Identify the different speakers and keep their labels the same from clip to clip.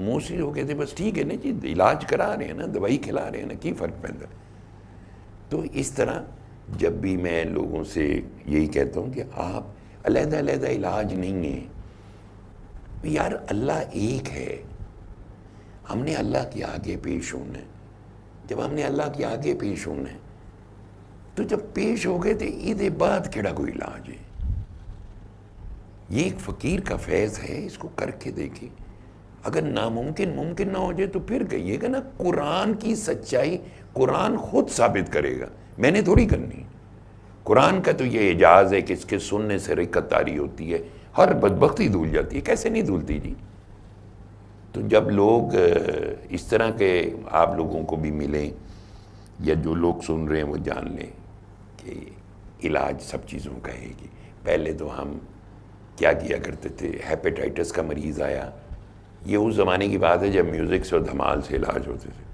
Speaker 1: Mostly وہ کہتے ہیں بس ٹھیک ہے نا جی، علاج کرا رہے ہیں نا، دوائی کھلا رہے ہیں نا، کی فرق پڑتا ہے. تو اس طرح جب بھی میں لوگوں سے یہی کہتا ہوں کہ آپ علیحدہ علیحدہ علاج نہیں ہے یار، اللہ ایک ہے. ہم نے اللہ کے آگے پیش ہونا ہے. جب ہم نے اللہ کے آگے پیش ہونا ہے تو جب پیش ہو گئے تو یہ بعد کیڑا کوئی علاج ہے. یہ ایک فقیر کا فیض ہے، اس کو کر کے دیکھیں. اگر ناممکن ممکن نہ ہو جائے تو پھر کہیے گا نا قرآن کی سچائی قرآن خود ثابت کرے گا، میں نے تھوڑی کرنی. قرآن کا تو یہ اعجاز ہے کہ اس کے سننے سے رکت طاری ہوتی ہے، ہر بدبختی دھول جاتی ہے. کیسے نہیں دھولتی جی؟ تو جب لوگ اس طرح کے آپ لوگوں کو بھی ملیں یا جو لوگ سن رہے ہیں وہ جان لیں کہ علاج سب چیزوں کا ہے. کہ پہلے تو ہم کیا کیا کرتے تھے، ہیپیٹائٹس کا مریض آیا، یہ اس زمانے کی بات ہے جب میوزک سے اور دھمال سے علاج ہوتے تھے.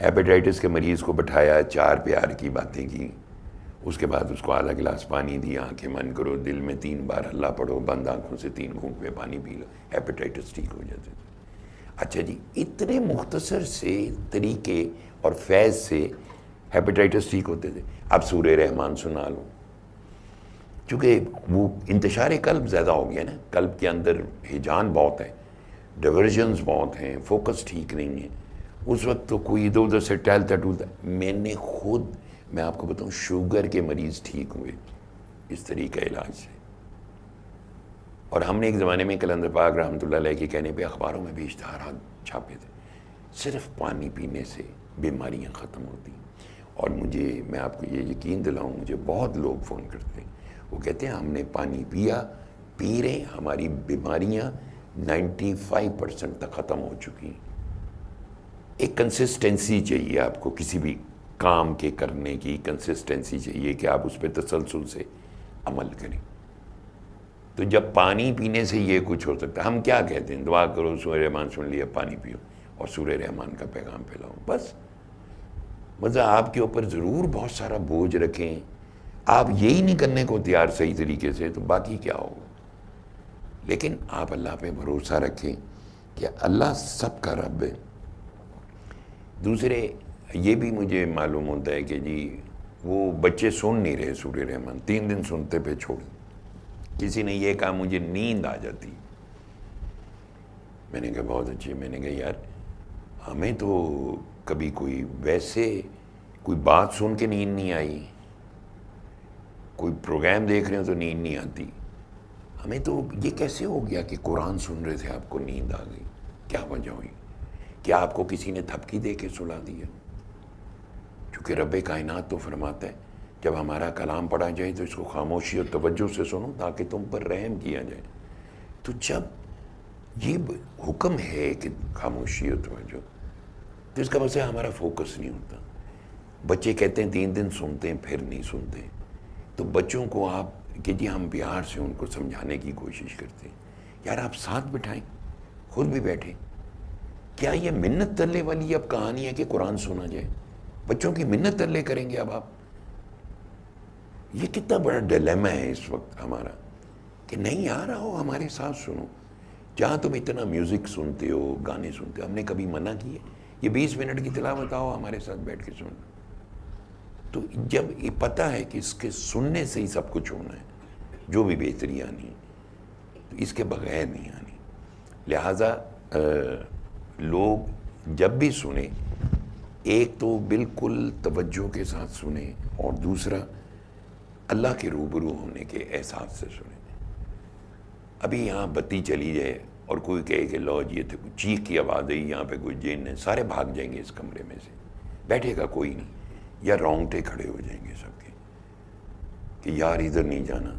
Speaker 1: ہیپیٹائٹس کے مریض کو بٹھایا، 4 پیار کی باتیں کی، اس کے بعد اس کو آدھا گلاس پانی دیا، آنکھیں بند کرو، دل میں 3 بار اللہ پڑھو، بند آنکھوں سے 3 گھونٹ میں پانی پی لو، ہیپیٹائٹس ٹھیک ہو جاتے تھے. اچھا جی، اتنے مختصر سے طریقے اور فیض سے ہیپیٹائٹس ٹھیک ہوتے تھے. اب سورہ رحمان سنا لو، چونکہ وہ انتشار قلب زیادہ ہو گیا نا، قلب کے اندر ہیجان بہت ہے، ڈیورژنز بہت ہیں، فوکس ٹھیک نہیں ہے. اس وقت تو کوئی ادھر ادھر سے ٹہلتا ٹولتا. میں آپ کو بتاؤں شوگر کے مریض ٹھیک ہوئے اس طریقہ علاج سے. اور ہم نے ایک زمانے میں کلندر پاک رحمۃ اللہ علیہ کے کہنے پہ اخباروں میں بھی اشتہارات چھاپے تھے، صرف پانی پینے سے بیماریاں ختم ہوتی. اور میں آپ کو یہ یقین دلاؤں، مجھے بہت لوگ فون کرتے ہیں، وہ کہتے ہیں ہم نے پانی پی رہے، ہماری بیماریاں 95% تک ختم ہو چکی. ایک کنسسٹنسی چاہیے آپ کو، کسی بھی کام کے کرنے کی کنسسٹنسی چاہیے کہ آپ اس پہ تسلسل سے عمل کریں. تو جب پانی پینے سے یہ کچھ ہو سکتا ہے، ہم کیا کہتے ہیں، دعا کرو، سورہ رحمان سن لیا، پانی پیو اور سورہ رحمان کا پیغام پھیلاؤ، بس. مزہ آپ کے اوپر ضرور بہت سارا بوجھ رکھیں، آپ یہی نہیں کرنے کو تیار صحیح طریقے سے تو باقی کیا ہوگا. لیکن آپ اللہ پہ بھروسہ رکھیں کہ اللہ سب کا رب ہے. دوسرے یہ بھی مجھے معلوم ہوتا ہے کہ جی وہ بچے سن نہیں رہے سورہ رحمان، 3 دن سنتے پہ چھوڑ. کسی نے یہ کہا مجھے نیند آ جاتی. میں نے کہا بہت اچھی. میں نے کہا یار ہمیں تو کبھی کوئی بات سن کے نیند نہیں آئی، کوئی پروگرام دیکھ رہے ہو تو نیند نہیں آتی. ہمیں تو یہ کیسے ہو گیا کہ قرآن سن رہے تھے آپ کو نیند آ گئی؟ کیا وجہ ہوئی؟ کیا آپ کو کسی نے تھپکی دے کے سلا دیا؟ کیونکہ رب کائنات تو فرماتا ہے جب ہمارا کلام پڑھا جائے تو اس کو خاموشی اور توجہ سے سنو تاکہ تم پر رحم کیا جائے. تو جب یہ حکم ہے کہ خاموشی اور توجہ، تو اس کا مطلب ہمارا فوکس نہیں ہوتا. بچے کہتے ہیں 3 دن سنتے ہیں پھر نہیں سنتے. تو بچوں کو آپ کہ جی ہم پیار سے ان کو سمجھانے کی کوشش کرتے ہیں، یار آپ ساتھ بٹھائیں، خود بھی بیٹھیں. کیا یہ منت تلے والی اب کہانی ہے کہ قرآن سنا جائے؟ بچوں کی منت تلے کریں گے اب آپ؟ یہ کتنا بڑا ڈیلیما ہے اس وقت ہمارا کہ نہیں آ رہا ہو ہمارے ساتھ سنو. جہاں تم اتنا میوزک سنتے ہو، گانے سنتے ہو، ہم نے کبھی منع کیے یہ 20 منٹ کی تلاوت آؤ ہمارے ساتھ بیٹھ کے سن. تو جب یہ پتہ ہے کہ اس کے سننے سے ہی سب کچھ ہونا ہے، جو بھی بہتری آنی ہے تو اس کے بغیر نہیں آنی. لہٰذا لوگ جب بھی سنیں، ایک تو بالکل توجہ کے ساتھ سنیں اور دوسرا اللہ کے روبرو ہونے کے احساس سے سنیں. ابھی یہاں بتی چلی جائے اور کوئی کہے کہ لو جی تھے کوئی چیخ کی آواز آئی، یہاں پہ کوئی جن ہے، سارے بھاگ جائیں گے اس کمرے میں سے، بیٹھے گا کوئی نہیں، یا رونگٹے کھڑے ہو جائیں گے سب کے کہ یار ادھر نہیں جانا.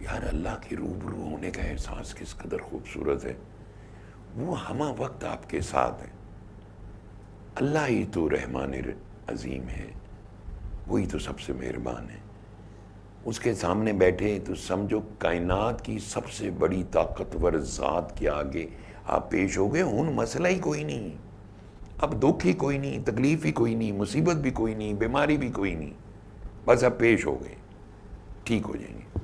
Speaker 1: یار اللہ کے روبرو ہونے کا احساس کس قدر خوبصورت ہے، وہ ہمہ وقت آپ کے ساتھ ہے. اللہ ہی تو رحمان عظیم ہے، وہی تو سب سے مہربان ہے. اس کے سامنے بیٹھے تو سمجھو کائنات کی سب سے بڑی طاقتور ذات کے آگے آپ پیش ہو گئے. ان مسئلہ ہی کوئی نہیں، اب دکھ ہی کوئی نہیں، تکلیف ہی کوئی نہیں، مصیبت بھی کوئی نہیں، بیماری بھی کوئی نہیں، بس اب پیش ہو گئے، ٹھیک ہو جائیں گے.